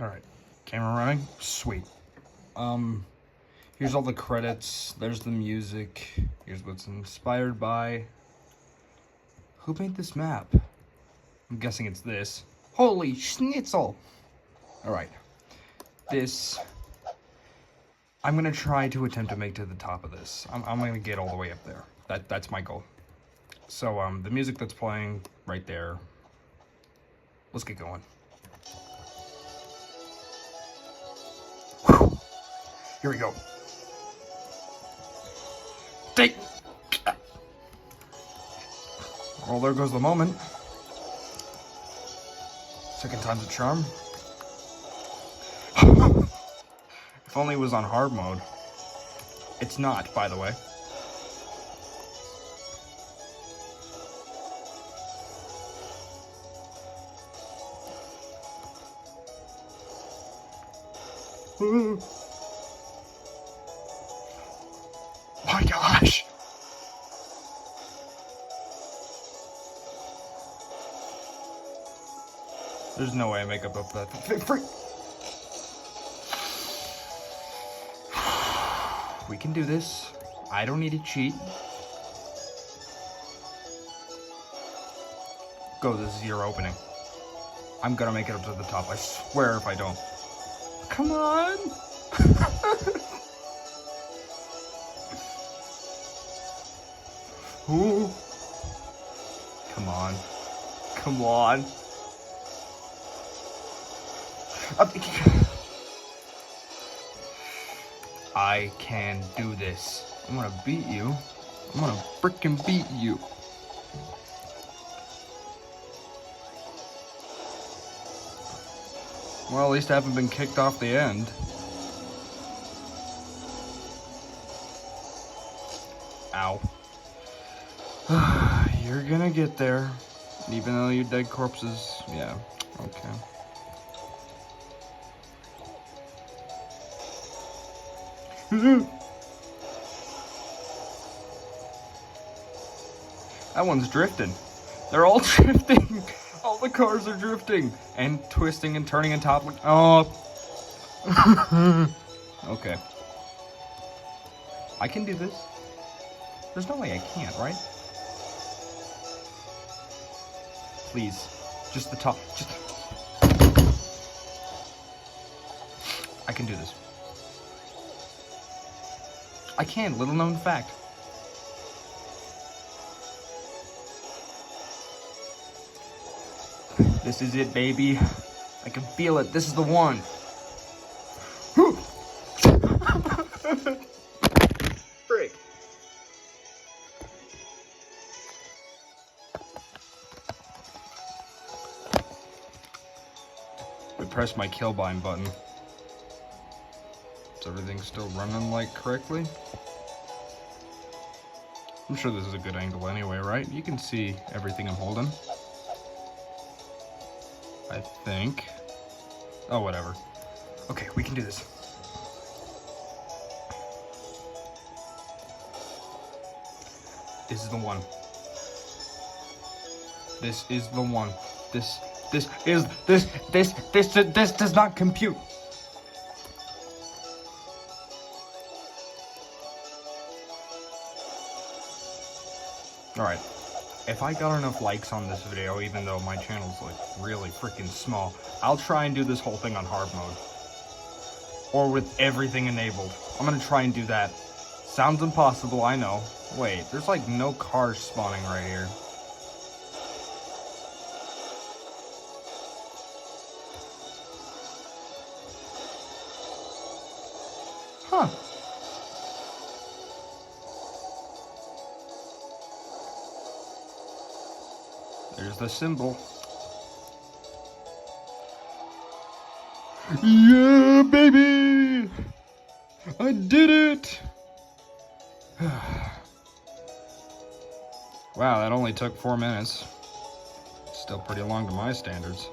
Alright, camera running? Sweet. Here's all the credits, there's the music, here's what's inspired by. Who made this map? I'm guessing it's this. Holy schnitzel! Alright, I'm gonna try to attempt to make to the top of this. I'm gonna get all the way up there. That's my goal. So, the music that's playing right there, let's get going. Whew. Here we go. Take. Well, there goes the moment. Second time's a charm. If only it was on hard mode. It's not, by the way. My gosh! There's no way I make up that. We can do this. I don't need to cheat. Go, this is your opening. I'm gonna make it up to the top. I swear if I don't. Come on! Ooh. Come on. Come on. I can do this. I'm gonna beat you. I'm gonna frickin' beat you. Well, at least I haven't been kicked off the end. Ow. You're gonna get there. Even though you're dead corpses. Yeah, okay. That one's drifting. They're all drifting. All the cars are drifting and twisting and turning and toppling. Oh. Okay. I can do this. There's no way I can't, right? Please. Just the top. Just. I can do this. I can. Little known fact. This is it, baby. I can feel it. This is the one. Frick. I pressed my kill bind button. Is everything still running like correctly? I'm sure this is a good angle anyway, right? You can see everything I'm holding. I think. Oh, whatever. Okay, we can do this. This is the one. This is the one. This does not compute. Alright. If I got enough likes on this video, even though my channel's like really freaking small, I'll try and do this whole thing on hard mode. Or with everything enabled. I'm gonna try and do that. Sounds impossible, I know. Wait, there's like no cars spawning right here. Huh. There's the symbol. Yeah, baby! I did it! Wow, that only took 4 minutes. Still pretty long to my standards.